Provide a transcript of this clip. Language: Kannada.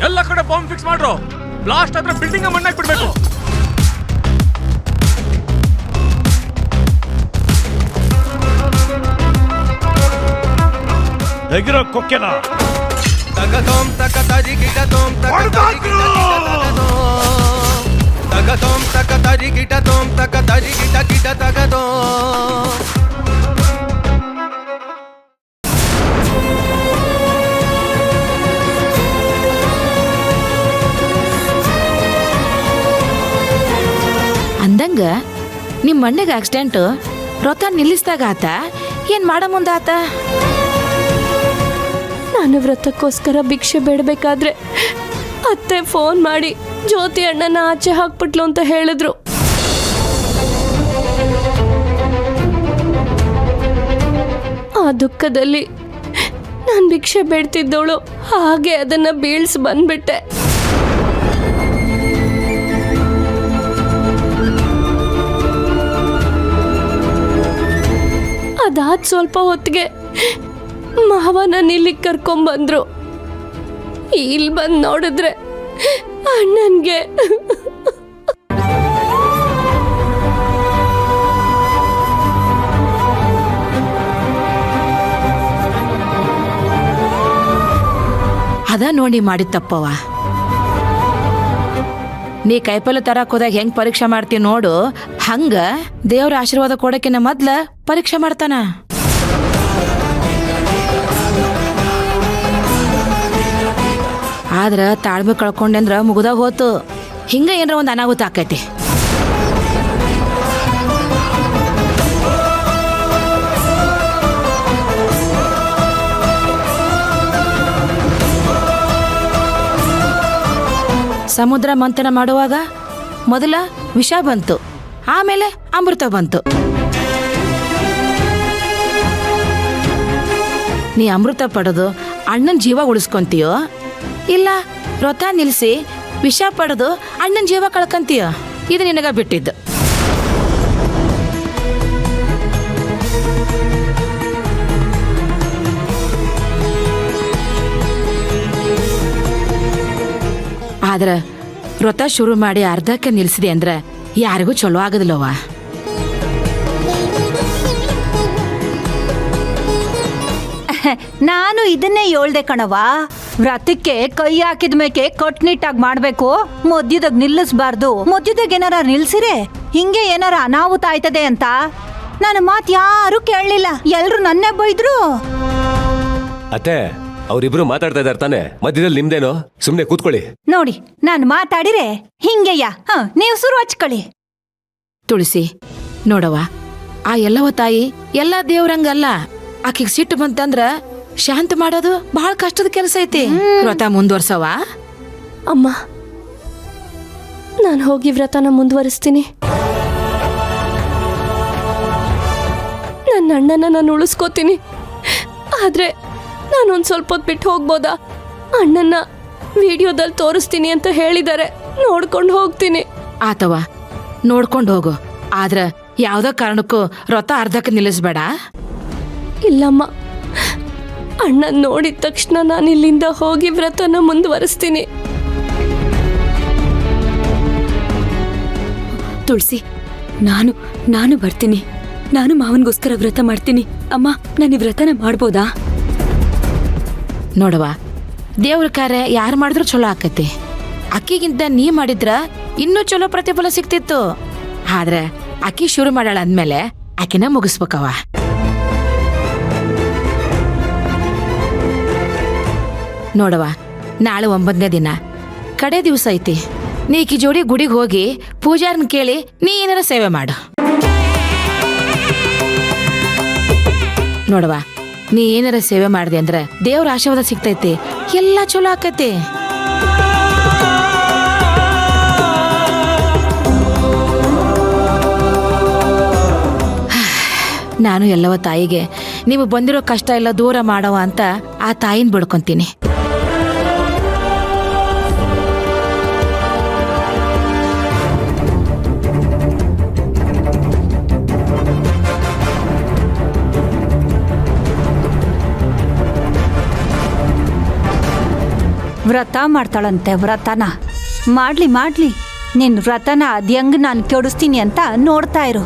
ಎಲ್ಲ ಕಡೆ ಬಾಂಬ್ ಫಿಕ್ಸ್ ಮಾಡ್ರು. ಬ್ಲಾಸ್ಟ್ ಆದ್ರೆ ಬಿಲ್ಡಿಂಗ್ ಮಣ್ಣಾಕ್ ಬಿಡ್ಬೇಕು. ತೆಗಿರೋ ಕೊಕ್ಕೆನ ತಗತೋಂ ತಕತರಿ ಗಿಟತೋಂ ತಕತರಿ ತಗತೋಂ ತಕತರಿ ಗಿಟತೋಂ ತಕತರಿ ಗಿಟ ಗಿಟ ತಗತೋ. ಅಂದಂಗ ನಿಮ್ಮ ಅಣ್ಣಗೆ ಆಕ್ಸಿಡೆಂಟ್ ರಥ ನಿಲ್ಲಿಸಿದಾಗ ಆತ ಏನ್ ಮಾಡ ಮುಂದಾತ? ನಾನು ವ್ರತಕ್ಕೋಸ್ಕರ ಭಿಕ್ಷೆ ಬೇಡಬೇಕಾದ್ರೆ ಅತ್ತೆ ಫೋನ್ ಮಾಡಿ ಜ್ಯೋತಿ ಅಣ್ಣನ ಆಚೆ ಹಾಕ್ಬಿಟ್ಲು ಅಂತ ಹೇಳಿದ್ರು. ಆ ದುಃಖದಲ್ಲಿ ನಾನು ಭಿಕ್ಷೆ ಬೇಡ್ತಿದ್ದವಳು ಹಾಗೆ ಅದನ್ನ ಬೀಳ್ಸಿ ಬಂದ್ಬಿಟ್ಟೆ. ಅದಾದ ಸ್ವಲ್ಪ ಹೊತ್ತಿಗೆ ಮಾವನ ಇಲ್ಲಿಗೆ ಕರ್ಕೊಂಬಂದ್ರು. ಇಲ್ಲಿ ಬಂದು ನೋಡಿದ್ರೆ ಅಣ್ಣನ್ಗೆ ಅದ ನೋಡಿ ಮಾಡಿದ ತಪ್ಪವ. ನೀ ಕೈಪಲ್ಲೆ ತರಕ್ ಹೋದಾಗ ಹೆಂಗ್ ಪರೀಕ್ಷೆ ಮಾಡ್ತಿ ನೋಡು, ಹಂಗ ದೇವ್ರ ಆಶೀರ್ವಾದ ಕೊಡಕ್ಕಿನ ಮೊದ್ಲ ಪರೀಕ್ಷೆ ಮಾಡ್ತಾನ. ಆದ್ರ ತಾಳ್ಮೆ ಕಳ್ಕೊಂಡ್ರ ಮುಗ್ದಾಗ ಹೋತು. ಹಿಂಗ ಏನ್ರ ಒಂದ್ ಅನಾಹುತ ಆಕೈತಿ. ಸಮುದ್ರ ಮಂಥನ ಮಾಡುವಾಗ ಮೊದಲ ವಿಷ ಬಂತು, ಆಮೇಲೆ ಅಮೃತ ಬಂತು. ನೀ ಅಮೃತ ಪಡೆದು ಅಣ್ಣನ ಜೀವ ಉಳಿಸ್ಕೊಂತೀಯೋ, ಇಲ್ಲ ರಥ ನಿಲ್ಲಿಸಿ ವಿಷ ಪಡೆದು ಅಣ್ಣನ ಜೀವ ಕಳ್ಕಂತೀಯೋ? ಇದು ನಿನಗ ಬಿಟ್ಟಿದ್ದು. ಆದ್ರ ವ್ರತ ಶುರು ಮಾಡಿ ಅರ್ಧಕ್ಕೆ ನಿಲ್ಸಿದೆ ಅಂದ್ರ ಯಾರಿಗೂ ಚಲೋ ಆಗೋದಿಲ್ಲವ. ನಾನು ಇದನ್ನೇ ಹೇಳ್ದೆ ಕಣವ, ವ್ರತಕ್ಕೆ ಕೈ ಹಾಕಿದ ಮೇಕೆ ಕಟ್ನಿಟ್ಟಾಗಿ ಮಾಡ್ಬೇಕು, ಮಧ್ಯದಾಗ ನಿಲ್ಲಿಸ್ಬಾರ್ದು. ಮಧ್ಯದಾಗ ಏನಾರ ನಿಲ್ಸಿರೆ ಹಿಂಗೆ ಏನಾರ ಅನಾಹುತ ಆಯ್ತದೆ ಅಂತ ನನ್ನ ಮಾತು ಯಾರು ಕೇಳಲಿಲ್ಲ, ಎಲ್ರು ನನ್ನೇ ಬೈದ್ರು. ಅತ್ತೆ, ಅವ್ರಿಬ್ರು ಮಾತಾಡ್ತಾ ಇದಾರೆ ತಾನೆ, ಮಧ್ಯದಲ್ಲಿ ನಿಮ್ದೇನೋ, ಸುಮ್ನೆ ಕೂತ್ಕೊಳ್ಳಿ. ನೋಡಿ ನಾನು ಮಾತಾಡಿರೆ ಹಿಂಗೆಯ, ನೀವು ಶುರು ಹಚ್ಕೊಳ್ಳಿ. ತುಳಸಿ ನೋಡವ, ಆ ಎಲ್ಲವ ತಾಯಿ ಎಲ್ಲಾ ದೇವ್ರಂಗಲ್ಲ. ಆಕಿಗೆ ಸಿಟ್ಟು ಬಂತಂದ್ರ ಶಾಂತ ಮಾಡೋದು ಬಹಳ ಕಷ್ಟದ ಕೆಲಸ ಐತಿ. ವ್ರತ ಮುಂದುವರ್ಸವ. ಅಮ್ಮ, ನಾನು ಹೋಗಿ ವ್ರತನ ಮುಂದುವರಿಸ್ತೀನಿ. ನನ್ನ ಅಣ್ಣನ ನಾನು ಉಳಿಸ್ಕೋತೀನಿ. ಆದ್ರೆ ನಾನೊಂದು ಸ್ವಲ್ಪ ಹೊತ್ತು ಬಿಟ್ಟು ಹೋಗ್ಬೋದಾ? ಅಣ್ಣನ ವಿಡಿಯೋದಲ್ಲಿ ತೋರಿಸ್ತೀನಿ ಅಂತ ಹೇಳಿದ್ದಾರೆ, ನೋಡ್ಕೊಂಡು ಹೋಗ್ತೀನಿ. ಆತವ, ನೋಡ್ಕೊಂಡು ಹೋಗು. ಆದ್ರ ಯಾವ್ದೋ ಕಾರಣಕ್ಕೂ ವ್ರತ ಅರ್ಧಕ್ಕೆ ನಿಲ್ಲಿಸ್ಬೇಡ. ಇಲ್ಲಮ್ಮ, ಅಣ್ಣ ನೋಡಿದ ತಕ್ಷಣ ನಾನು ಇಲ್ಲಿಂದ ಹೋಗಿ ವ್ರತನ ಮುಂದುವರಿಸ್ತೀನಿ. ತುಳಸಿ, ನಾನು ಬರ್ತೀನಿ. ನಾನು ಮಾವನಿಗೋಸ್ಕರ ವ್ರತ ಮಾಡ್ತೀನಿ. ಅಮ್ಮ, ನಾನು ಈ ವ್ರತನ ಮಾಡ್ಬೋದಾ? ನೋಡವ, ದೇವ್ರ ಕಾರ್ಯ ಯಾರು ಮಾಡಿದ್ರು ಚಲೋ ಆಕತಿ. ಅಕ್ಕಿಗಿಂತ ನೀ ಮಾಡಿದ್ರ ಇನ್ನೂ ಚಲೋ ಪ್ರತಿಫಲ ಸಿಕ್ತಿತ್ತು. ಆದ್ರೆ ಅಕ್ಕಿ ಶುರು ಮಾಡಾಳ ಅಂದ್ಮೇಲೆ ಆಕಿನ ಮುಗಿಸ್ಬೇಕವ. ನೋಡವ, ನಾಳೆ 9ನೇ ದಿನ ಕಡೆ ದಿವಸ ಐತಿ. ನೀ ಈಕಿ ಜೋಡಿ ಗುಡಿಗೆ ಹೋಗಿ ಪೂಜಾರನ್ ಕೇಳಿ ನೀ ಏನಾರ ಸೇವೆ ಮಾಡು. ನೋಡವ, ನೀ ಏನಾರ ಸೇವೆ ಮಾಡಿದೆ ಅಂದ್ರೆ ದೇವ್ರ ಆಶೀರ್ವಾದ ಸಿಗ್ತೈತಿ, ಎಲ್ಲ ಚಲೋ ಆಕೈತಿ. ನಾನು ಎಲ್ಲವ ತಾಯಿಗೆ ನೀವು ಬಂದಿರೋ ಕಷ್ಟ ಎಲ್ಲ ದೂರ ಮಾಡವ ಅಂತ ಆ ತಾಯಿನ ಬಿಡ್ಕೊಂತೀನಿ. ವ್ರತ ಮಾಡ್ತಾಳಂತೆ ವ್ರತನ. ಮಾಡ್ಲಿ ನಿನ್ ವ್ರತನ ಅದ್ಯಂಗ್ ನಾನು ಕೆಡಿಸ್ತೀನಿ ಅಂತ ನೋಡ್ತಾ ಇರು.